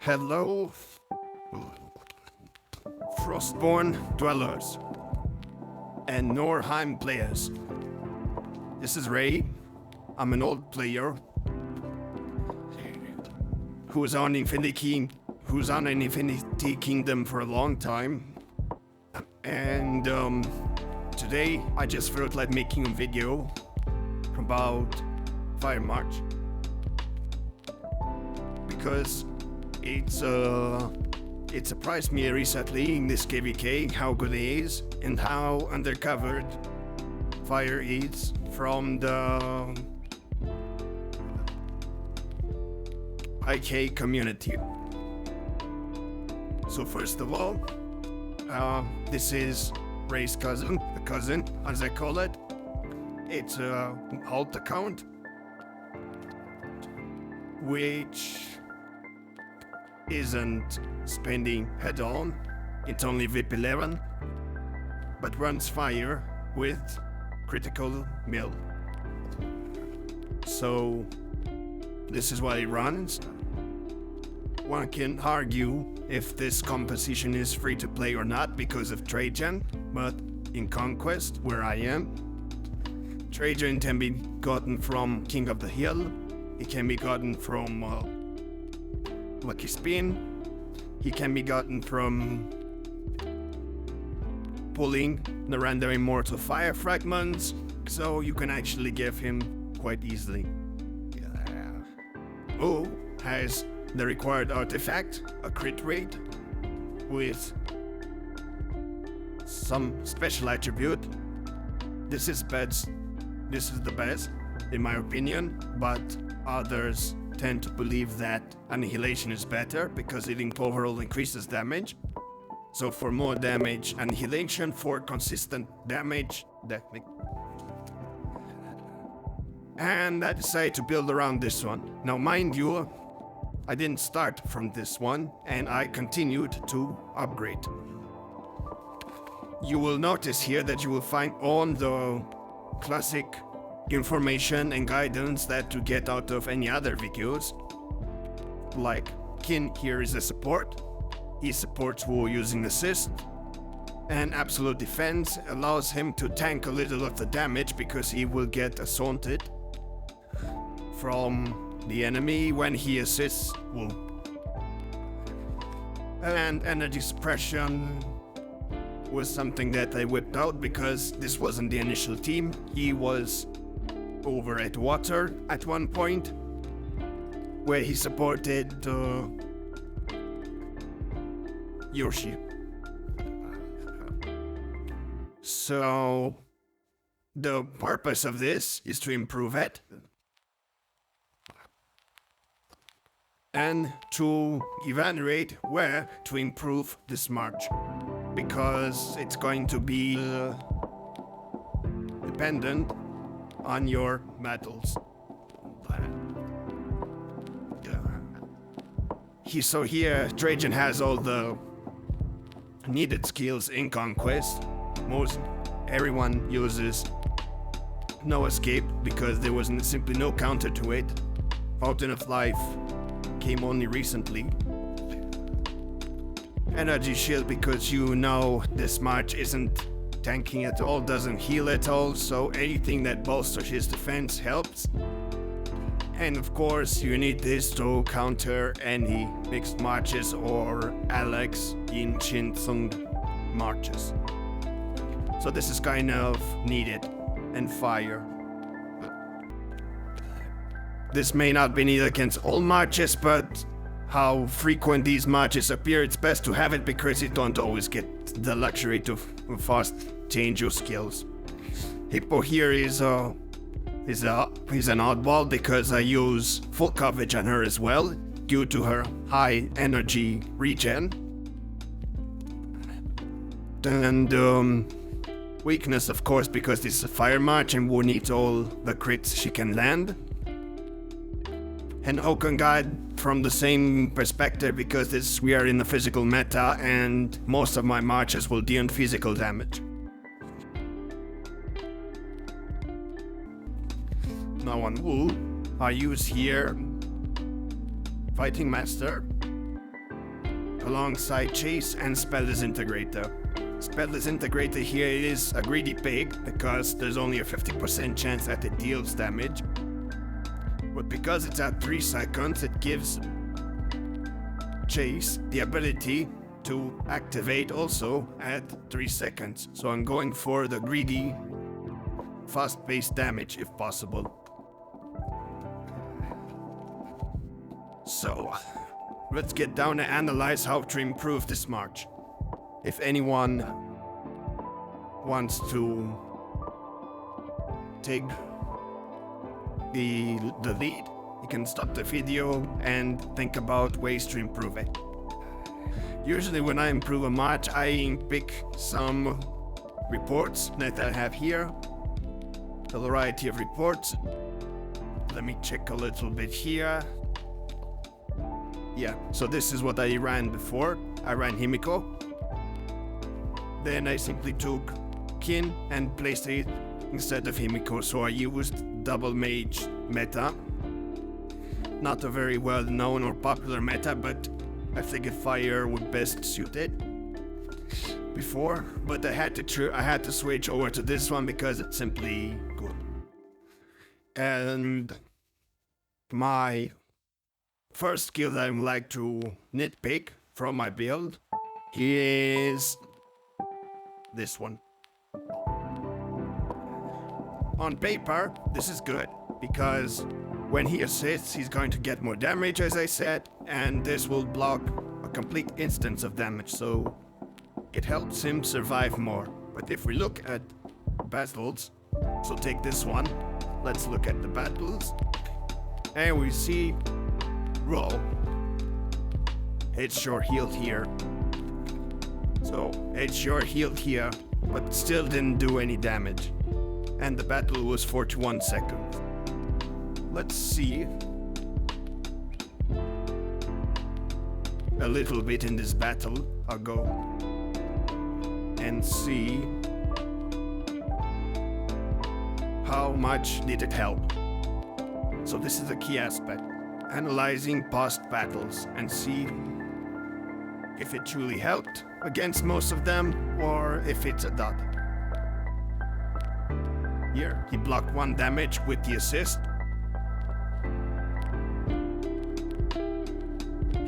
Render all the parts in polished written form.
Hello, Frostborn dwellers and Norheim players. This is Ray. I'm an old player who's on an Infinity Kingdom for a long time. And today I just felt like making a video about Fire March because it surprised me recently in this KVK how good it is and how undercovered Fire is from the IK community. So first of all, this is Ray's cousin, the cousin as I call it. It's a alt account which isn't spending head on, it's only VIP 11, but runs Fire with critical mill. So this is what it runs. One can argue if this composition is free to play or not because of Trajan, but in Conquest, where I am, Trajan can be gotten from King of the Hill, it can be gotten from Lucky Spin, he can be gotten from pulling the random immortal fire fragments, so you can actually give him quite easily. O has the required artifact, a crit rate, with some special attribute. This is the best, in my opinion, but others tend to believe that Annihilation is better because it overall increases damage. So for more damage, Annihilation, for consistent damage, and I decided to build around this one. Now mind you, I didn't start from this one, and I continued to upgrade. You will notice here that you will find all the classic information and guidance that you get out of any other videos. Like, Qin here is a support. He supports Wu using assist. And absolute defense allows him to tank a little of the damage because he will get assaulted from the enemy when he assists Wu. And energy suppression was something that I whipped out because this wasn't the initial team. He was over at water at one point where he supported Yoshi. So the purpose of this is to improve it and to evaluate where to improve this march, because it's going to be dependent on your battles. So here Trajan has all the needed skills in Conquest. Everyone uses no escape because there was simply no counter to it. Fountain of Life came only recently. Energy shield because you know this march isn't tanking at all, doesn't heal at all, so anything that bolsters his defense helps. And of course you need this to counter any mixed marches or Alex in Shinsung marches. So this is kind of needed, and Fire. This may not be needed against all marches, but how frequent these marches appear, it's best to have it because you don't always get the luxury to fast change your skills. Hippo here is an oddball because I use full coverage on her as well due to her high energy regen. And weakness, of course, because this is a fire march and Wu needs all the crits she can land. And Okan Guide from the same perspective because we are in the physical meta and most of my marches will deal physical damage. Now on Wu, I use here Fighting Master alongside Chase and Spell Disintegrator. Spell Disintegrator here is a greedy pig because there's only a 50% chance that it deals damage. But because it's at 3 seconds, it gives Chase the ability to activate also at 3 seconds. So I'm going for the greedy, fast-paced damage if possible. So, let's get down and analyze how to improve this march. If anyone wants to take the lead, you can stop the video and think about ways to improve it. Usually when I improve a march, I pick some reports that I have here. A variety of reports. Let me check a little bit here. Yeah, so this is what I ran before. I ran Himiko. Then I simply took Qin and placed it instead of Himiko, so I used double mage meta. Not a very well known or popular meta, but I figured fire would best suit it before, but I had to switch over to this one because it's simply good. And my first skill that I would like to nitpick from my build is this one. On paper, this is good, because when he assists, he's going to get more damage, as I said, and this will block a complete instance of damage, so it helps him survive more. But if we look at battles, so take this one, let's look at the battles, and we see, roll. It's sure healed here. So, it's sure healed here, but still didn't do any damage. And the battle was 41 seconds. Let's see a little bit in this battle. I'll go and see how much did it help. So this is a key aspect. Analyzing past battles and see if it truly helped against most of them or if it's a dot. Here, he blocked 1 damage with the assist.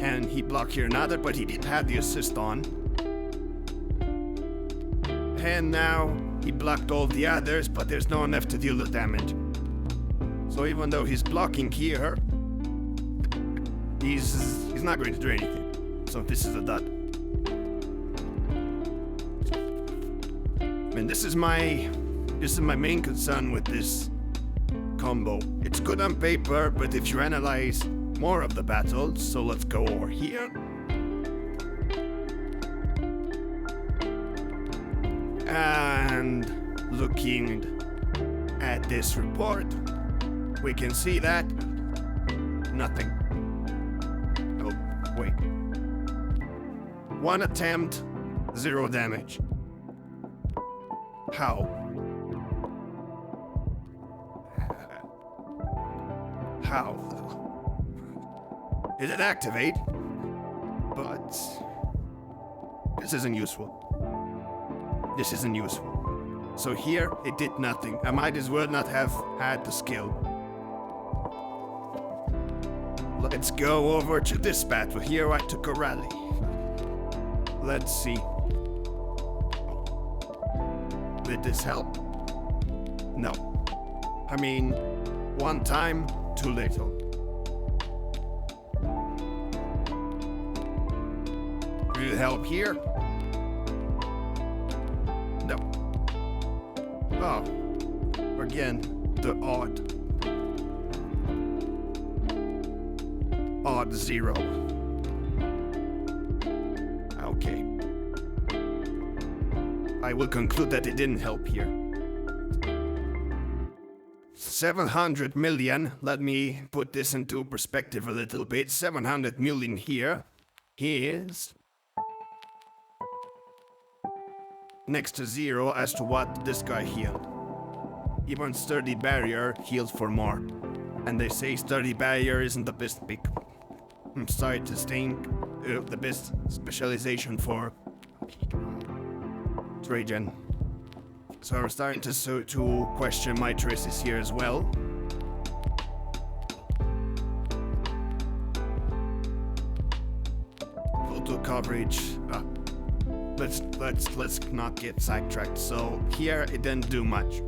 And he blocked here another, but he didn't have the assist on. And now he blocked all the others, but there's no enough to deal the damage. So even though he's blocking here, he's not going to do anything. So this is a dot. And this is my main concern with this combo. It's good on paper, but if you analyze more of the battles, so let's go over here. And looking at this report, we can see that nothing. Oh, wait. 1 attempt, 0 damage. How? How? It did activate, but this isn't useful. This isn't useful. So here, it did nothing. I might as well not have had the skill. Let's go over to this battle. Here I took a rally. Let's see. Did this help? No. I mean, 1 time, too little. Will it help here? No. Oh. Again, the odd 0. Okay. I will conclude that it didn't help here. 700 million, let me put this into perspective a little bit. 700 million here is next to 0 as to what this guy healed. Even Sturdy Barrier heals for more. And they say Sturdy Barrier isn't the best pick. I'm sorry to think, the best specialization for Trajan. So I'm starting to question my choices here as well. Total coverage. Let's not get sidetracked. So here it didn't do much.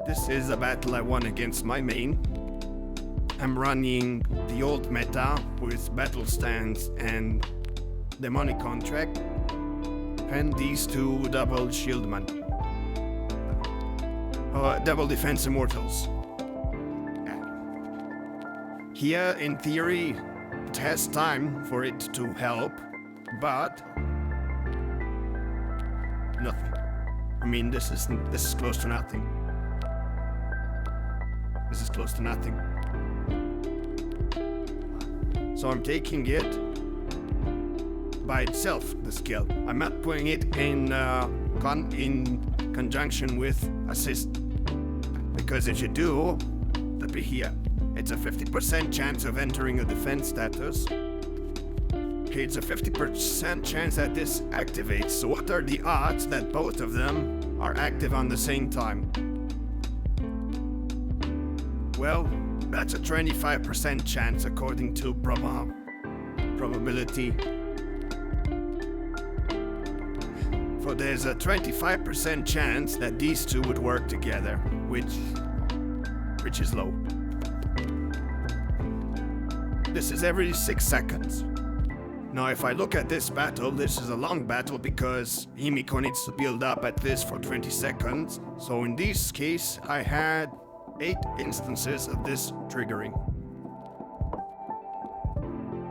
This is a battle I won against my main. I'm running the old meta with battle stance and demonic contract, and these two double shieldman, double defense immortals. Here, in theory, it has time for it to help, but nothing. I mean, this is close to nothing. This is close to nothing. So I'm taking it by itself, the skill. I'm not putting it in conjunction with assist. Because if you do, that'd be here. It's a 50% chance of entering a defense status. Okay, it's a 50% chance that this activates. So what are the odds that both of them are active on the same time? Well, that's a 25% chance according to probability. So there's a 25% chance that these two would work together, which is low. This is every 6 seconds. Now if I look at this battle, this is a long battle because Himiko needs to build up at this for 20 seconds. So in this case, I had 8 instances of this triggering.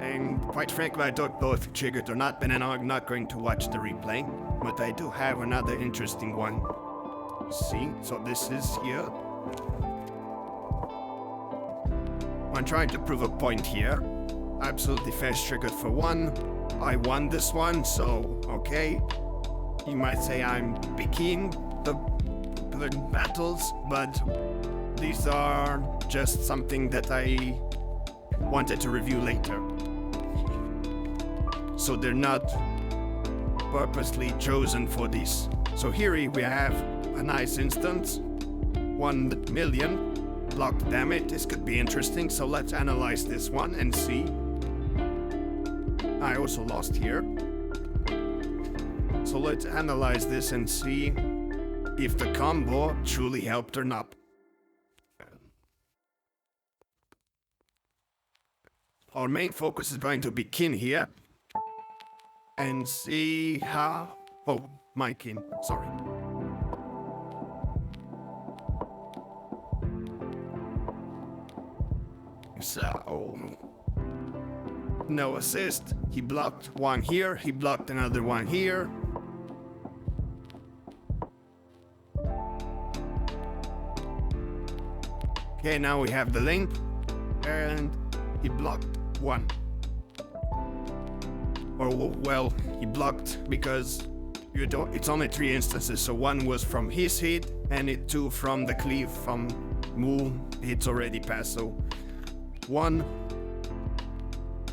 And quite frankly, I don't know if it triggered or not, but I'm not going to watch the replay. But I do have another interesting one. See? So this is here. I'm trying to prove a point here. Absolutely fast triggered for 1. I won this one, so okay. You might say I'm picking the battles, but these are just something that I wanted to review later. So they're not purposely chosen for this. So here we have a nice instance. 1 million blocked damage. This could be interesting. So let's analyze this one and see. I also lost here. So let's analyze this and see if the combo truly helped or not. Our main focus is going to be Qin here. And see how... Oh, my Qin, sorry. So... no assist. He blocked one here, he blocked another one here. Okay, now we have the link. And he blocked one. Or, well, he blocked because it's only 3 instances. So 1 was from his hit, and 2 from the cleave from Mu. It's already passed. So one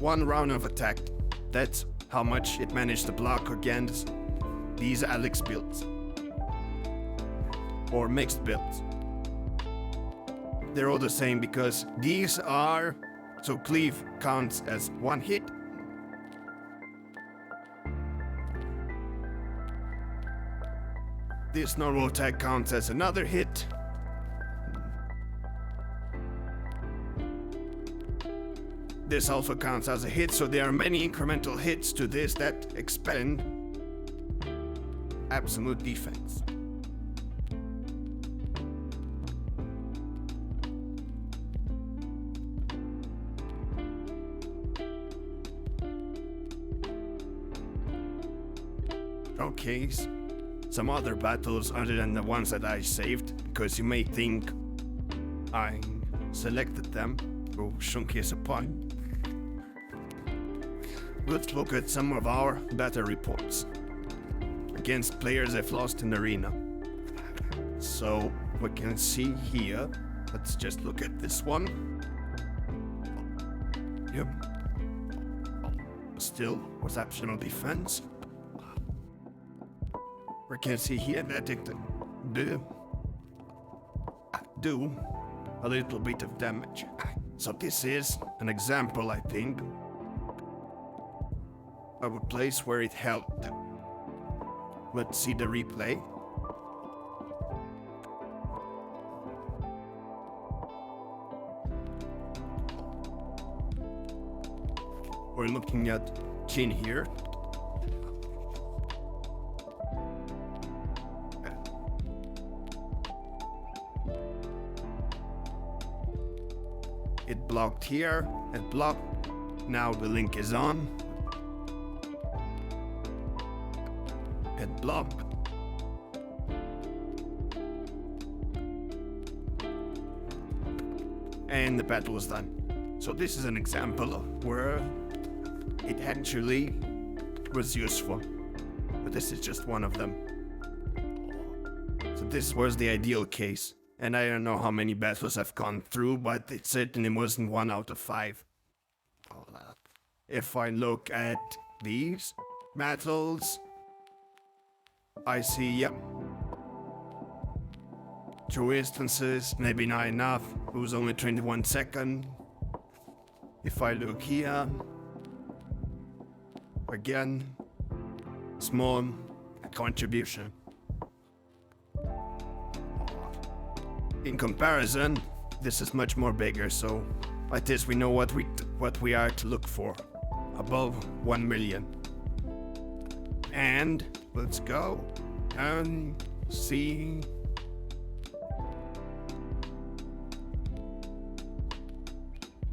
round of attack. That's how much it managed to block against these Alex builds. Or mixed builds. They're all the same because these are... So cleave counts as 1 hit. This normal attack counts as another hit. This also counts as a hit, so there are many incremental hits to this that expend absolute defense. Okay, some other battles other than the ones that I saved, because you may think I selected them. Oh, Shunki is a point. Let's look at some of our battle reports against players I've lost in arena. So we can see here, let's just look at this one. Yep. still with optional defense. We can see here that it do a little bit of damage. So this is an example, I think, of a place where it helped. Let's see the replay. We're looking at Qin here. It blocked here, it blocked. Now the link is on. It blocked. And the battle was done. So this is an example of where it actually was useful. But this is just one of them. So this was the ideal case. And I don't know how many battles I've gone through, but it certainly wasn't 1 out of 5. If I look at these battles, I see, yep, 2 instances, maybe not enough. It was only 21 seconds. If I look here, again, small contribution. In comparison, this is much more bigger, so like this we know what we are to look for. Above 1 million. And let's go and see.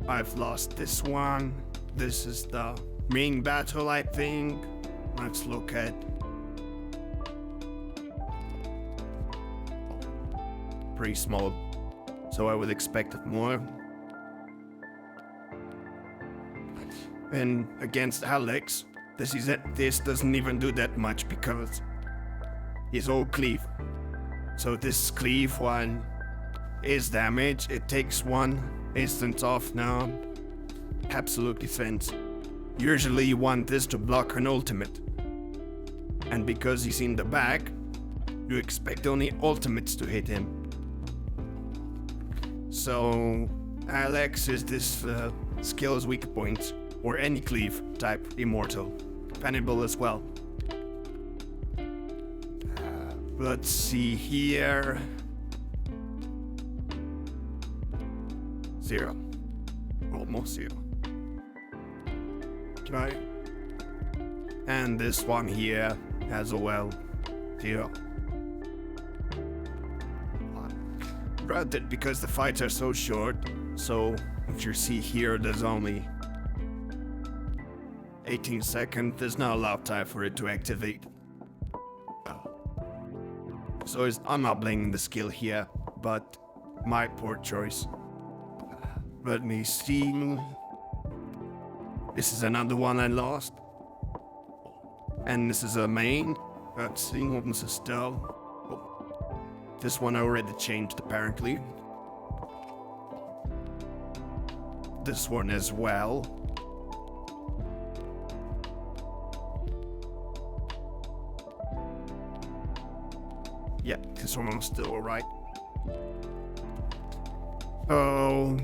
I've lost this one. This is the main battle, I think. Let's look at pretty small, so I would expect it more. And against Alex, this doesn't even do that much because he's all cleave. So this cleave one is damage. It takes 1 instance off now. Absolutely fence. Usually you want this to block an ultimate. And because he's in the back, you expect only ultimates to hit him. So Alex is this skill's weak point, or any cleave type immortal. Penable as well. Let's see here. 0. Almost 0. Okay. And this one here as well. 0. Granted, because the fights are so short, so if you see here, there's only 18 seconds, there's not a lot of time for it to activate. So I'm not blaming the skill here, but my poor choice. Let me see. This is another one I lost. And this is a main. Let's see what this is still. This one I already changed apparently. This one as well. Yeah, this one was still alright. Oh.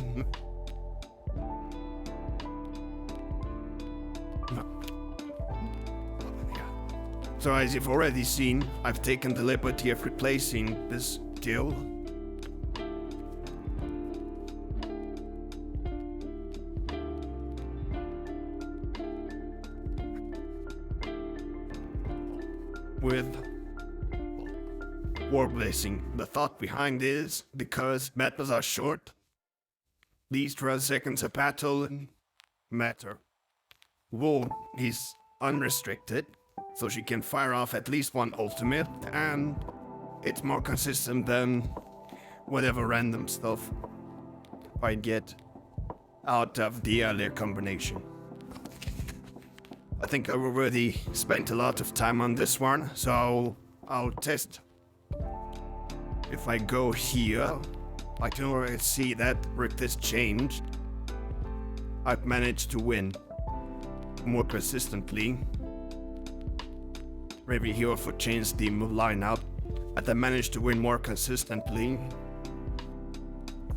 So as you've already seen, I've taken the liberty of replacing this skill with War Blessing. The thought behind is because battles are short, these 12 seconds of battle matter. War is unrestricted, so she can fire off at least 1 ultimate, and it's more consistent than whatever random stuff I get out of the earlier combination. I think I've already spent a lot of time on this one, so I'll test. If I go here, I can already see that with this change, I've managed to win. more persistently. Maybe he also changed the lineup, but I managed to win more consistently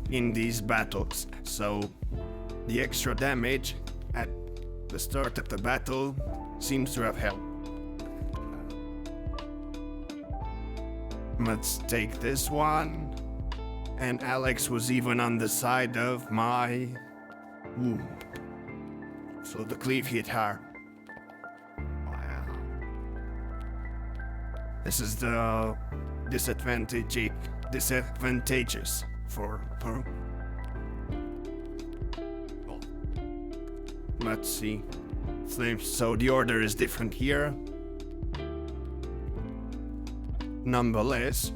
in these battles. So the extra damage at the start of the battle seems to have helped. Let's take this one. And Alex was even on the side of my wound. So the cleave hit her. Wow. This is the disadvantageous for her. Let's see. So the order is different here. Nonetheless,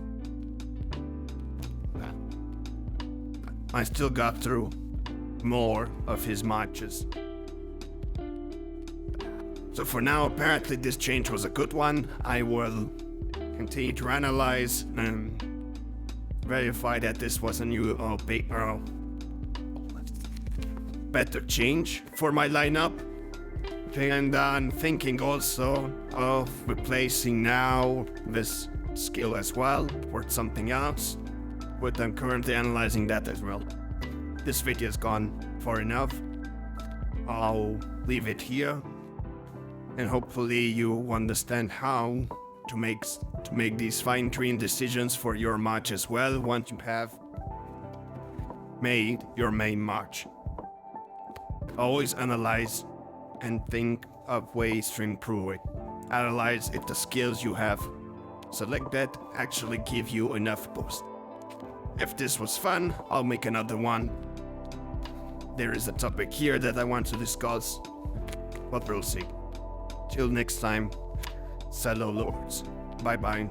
I still got through more of his matches. So for now, apparently this change was a good one. I will continue to analyze and verify that this was a new better change for my lineup. And I'm thinking also of replacing now this skill as well for something else, but I'm currently analyzing that as well. This video has gone far enough. I'll leave it here, and hopefully you understand how to make these fine-tuned decisions for your match as well once you have made your main match. Always analyze and think of ways to improve it. Analyze if the skills you have selected actually give you enough boost. If this was fun, I'll make another one. There is a topic here that I want to discuss, but we'll see. Till next time, fellow lords. Bye bye.